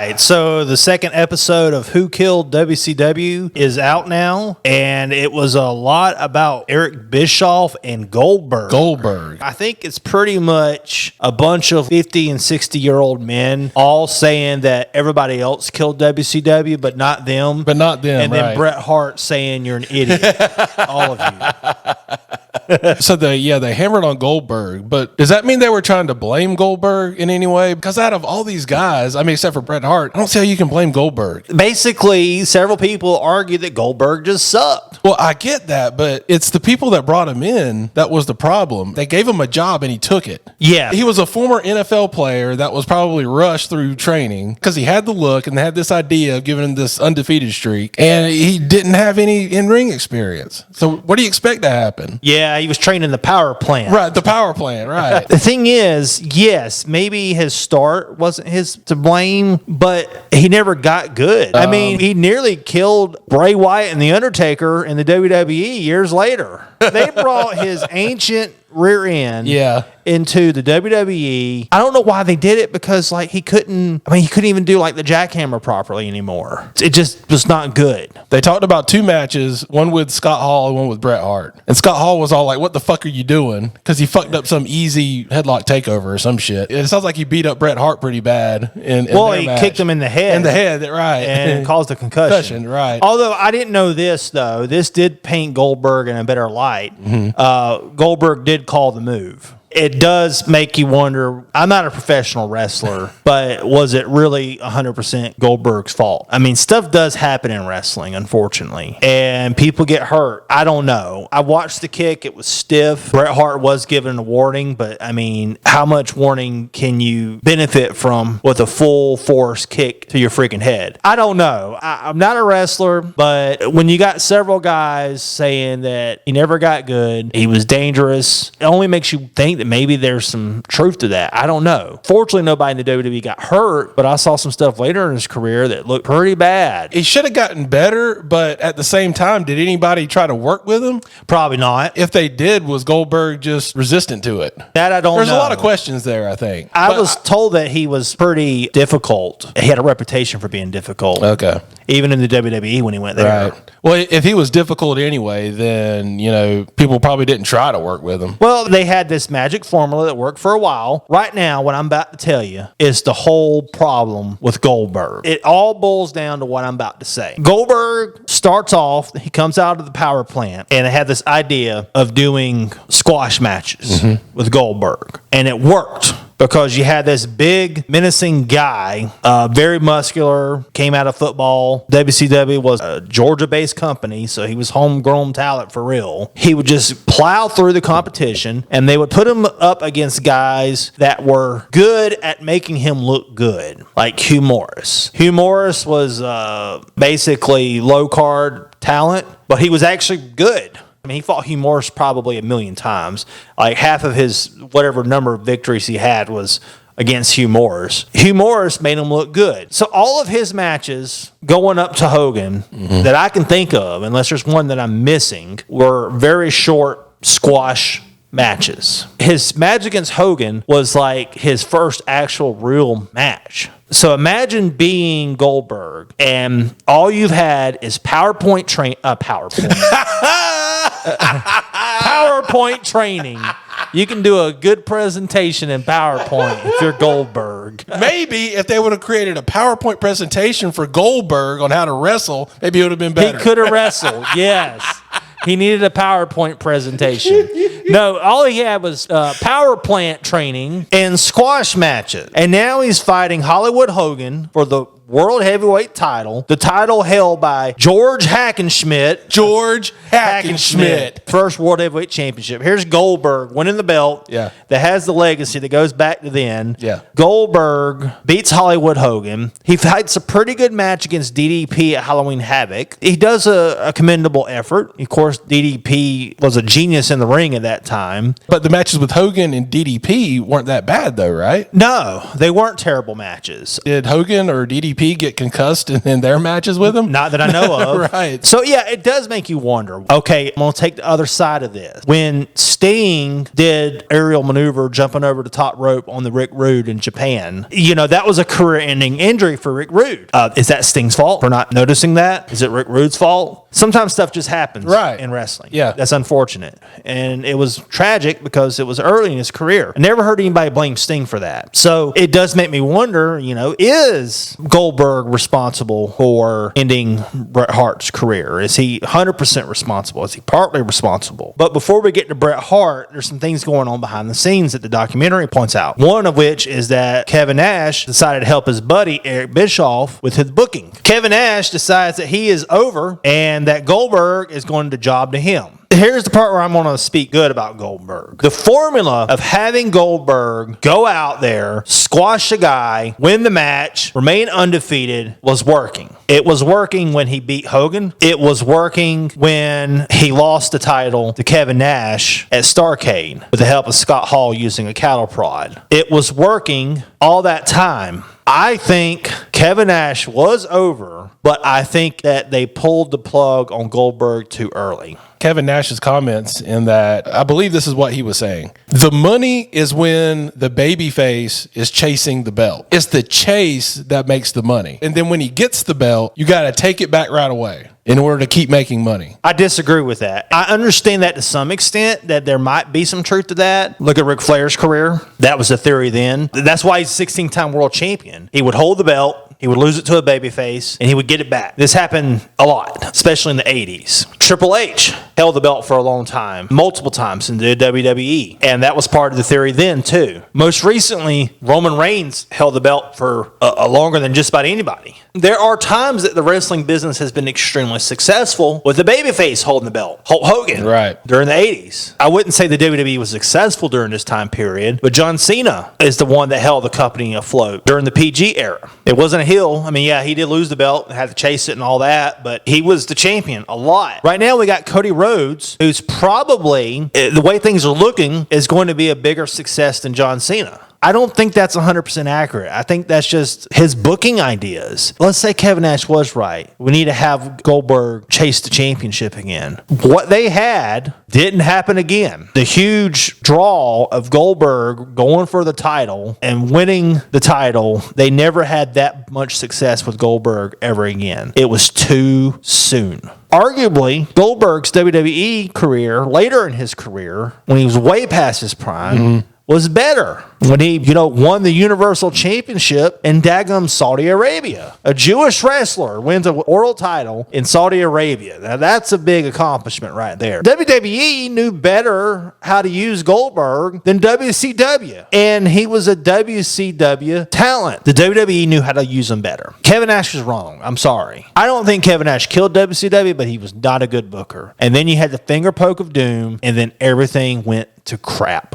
right, so the second episode of Who Killed WCW is out now, and it was a lot about Eric Bischoff and Goldberg. I think it's pretty much a bunch of 50 and 60-year-old men all saying that everybody else killed WCW, but not them. And then Bret Hart saying you're an idiot. All of you. So they hammered on Goldberg, but does that mean they were trying to blame Goldberg in any way? Because out of all these guys, I mean, except for Bret Hart, I don't see how you can blame Goldberg. Basically, several people argue that Goldberg just sucked. Well, I get that, but it's the people that brought him in that was the problem. They gave him a job and he took it. Yeah. He was a former NFL player that was probably rushed through training because he had the look and they had this idea of giving him this undefeated streak, and he didn't have any in-ring experience. So what do you expect to happen? Yeah, he was trained in the power plant. Right, the power plant, right. The thing is, yes, maybe his start wasn't his to blame, but he never got good. I mean, he nearly killed Bray Wyatt and The Undertaker in the WWE years later. They brought his ancient rear end into the WWE. I don't know why they did it, because like he couldn't even do like the jackhammer properly anymore. It just was not good. They talked about two matches, one with Scott Hall and one with Bret Hart. And Scott Hall was all like, what the fuck are you doing? Because he fucked up some easy headlock takeover or some shit. It sounds like he beat up Bret Hart pretty bad. He kicked him in the head. Right. And caused a concussion. Right. Although I didn't know this, though. This did paint Goldberg in a better light. Mm-hmm. Goldberg did call the move. It does make you wonder. I'm not a professional wrestler, but was it really 100% Goldberg's fault? I mean, stuff does happen in wrestling, unfortunately, and people get hurt. I don't know. I watched the kick. It was stiff. Bret Hart was given a warning, but I mean, how much warning can you benefit from with a full force kick to your freaking head? I don't know. I'm not a wrestler, but when you got several guys saying that he never got good, he was dangerous, it only makes you think that maybe there's some truth to that. I don't know. Fortunately, nobody in the WWE got hurt, but I saw some stuff later in his career that looked pretty bad. He should have gotten better, but at the same time, did anybody try to work with him? Probably not. If they did, was Goldberg just resistant to it? That I don't know. There's a lot of questions there, I think. I was told that he was pretty difficult. He had a reputation for being difficult. Okay. Even in the WWE when he went there. Right. Well, if he was difficult anyway, then, people probably didn't try to work with him. Well, they had this magic formula that worked for a while. Right now, what I'm about to tell you is the whole problem with Goldberg. It all boils down to what I'm about to say. Goldberg starts off, he comes out of the power plant, and they had this idea of doing squash matches with Goldberg. And it worked, because you had this big, menacing guy, very muscular, came out of football. WCW was a Georgia-based company, so he was homegrown talent for real. He would just plow through the competition, and they would put him up against guys that were good at making him look good, like Hugh Morris. Hugh Morris was basically low-card talent, but he was actually good. I mean, he fought Hugh Morris probably 1,000,000 times. Like half of his whatever number of victories he had was against Hugh Morris. Hugh Morris made him look good. So all of his matches going up to Hogan that I can think of, unless there's one that I'm missing, were very short squash matches. His match against Hogan was like his first actual real match. So imagine being Goldberg and all you've had is PowerPoint training. You can do a good presentation in PowerPoint if you're Goldberg. Maybe if they would have created a PowerPoint presentation for Goldberg on how to wrestle, maybe it would have been better. He could have wrestled, yes. He needed a PowerPoint presentation. No, all he had was power plant training and squash matches. And now he's fighting Hollywood Hogan for the World Heavyweight title. The title held by George Hackenschmidt. First World Heavyweight Championship. Here's Goldberg winning the belt. Yeah. That has the legacy that goes back to then. Yeah. Goldberg beats Hollywood Hogan. He fights a pretty good match against DDP at Halloween Havoc. He does a commendable effort. Of course, DDP was a genius in the ring at that time. But the matches with Hogan and DDP weren't that bad, though, right? No, they weren't terrible matches. Did Hogan or DDP MVP get concussed in their matches with him? Not that I know of. Right. So, yeah, it does make you wonder. Okay, I'm going to take the other side of this. When Sting did aerial maneuver jumping over the top rope on the Rick Rude in Japan, that was a career-ending injury for Rick Rude. Is that Sting's fault for not noticing that? Is it Rick Rude's fault? Sometimes stuff just happens in wrestling. Yeah. That's unfortunate. And it was tragic because it was early in his career. I never heard anybody blame Sting for that. So it does make me wonder, is Goldberg responsible for ending Bret Hart's career? Is he 100% responsible? Is he partly responsible? But before we get to Bret Hart, there's some things going on behind the scenes that the documentary points out. One of which is that Kevin Nash decided to help his buddy Eric Bischoff with his booking. Kevin Nash decides that he is over and that Goldberg is going to job to him. Here's the part where I'm going to speak good about Goldberg. The formula of having Goldberg go out there, squash a guy, win the match, remain undefeated was working. It was working when he beat Hogan. It was working when he lost the title to Kevin Nash at Starrcade with the help of Scott Hall using a cattle prod. It was working all that time. I think Kevin Nash was over, but I think that they pulled the plug on Goldberg too early. Kevin Nash's comments in that, I believe this is what he was saying. The money is when the babyface is chasing the belt. It's the chase that makes the money. And then when he gets the belt, you got to take it back right away in order to keep making money. I disagree with that. I understand that to some extent, that there might be some truth to that. Look at Ric Flair's career. That was the theory then. That's why he's 16-time world champion. He would hold the belt, he would lose it to a babyface, and he would get it back. This happened a lot, especially in the 80s. Triple H held the belt for a long time, multiple times in the WWE, and that was part of the theory then, too. Most recently, Roman Reigns held the belt for longer than just about anybody. There are times that the wrestling business has been extremely successful with the babyface holding the belt. Hulk Hogan, right, during the 80s. I wouldn't say the WWE was successful during this time period, but John Cena is the one that held the company afloat during the PG era. It wasn't a heel. I mean, yeah, he did lose the belt and had to chase it and all that, but he was the champion a lot. Right now, we got Cody Rhodes, who's probably, the way things are looking, is going to be a bigger success than John Cena. I don't think that's 100% accurate. I think that's just his booking ideas. Let's say Kevin Nash was right. We need to have Goldberg chase the championship again. What they had didn't happen again. The huge draw of Goldberg going for the title and winning the title, they never had that much success with Goldberg ever again. It was too soon. Arguably, Goldberg's WWE career, later in his career, when he was way past his prime, was better when he, won the Universal Championship in daggum Saudi Arabia. A Jewish wrestler wins a world title in Saudi Arabia. Now, that's a big accomplishment right there. WWE knew better how to use Goldberg than WCW, and he was a WCW talent. The WWE knew how to use him better. Kevin Nash was wrong. I'm sorry. I don't think Kevin Nash killed WCW, but he was not a good booker. And then you had the finger poke of doom, and then everything went to crap.